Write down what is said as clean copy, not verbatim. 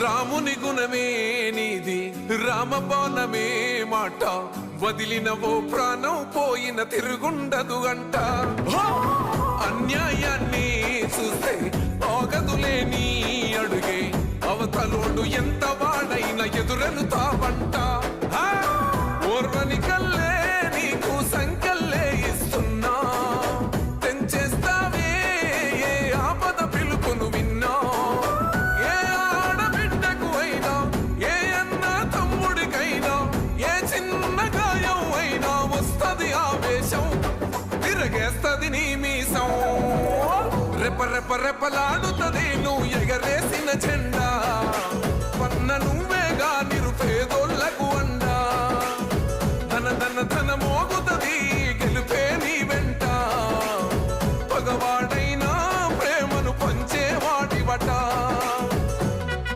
రాముని గుణమే నీది రామబాణమే మాట వదిలిన ఓ ప్రాణం పోయిన తిరుగుండదు అంట అన్యాయాన్ని చూస్తే ఆగదులే నీ అడుగే అవతలోడు ఎంత వాడైనా ఎదురను తావంట ఓర్వని కల్లే నీకు సంకల్లే ఇస్తున్నా తెంచేస్తావే ఏ ఆపద పిలుపును విన్నా ఏ ఆడబిడ్డకు అయినా ఏ అన్న తమ్ముడికైనా ఏ చిన్న గాయం అయినా వస్తది ఆవేశం తిరగేస్తది నీ మీసం రెప రెప రెపలాడుతది నువ్వు ఎగరేసిన జెండా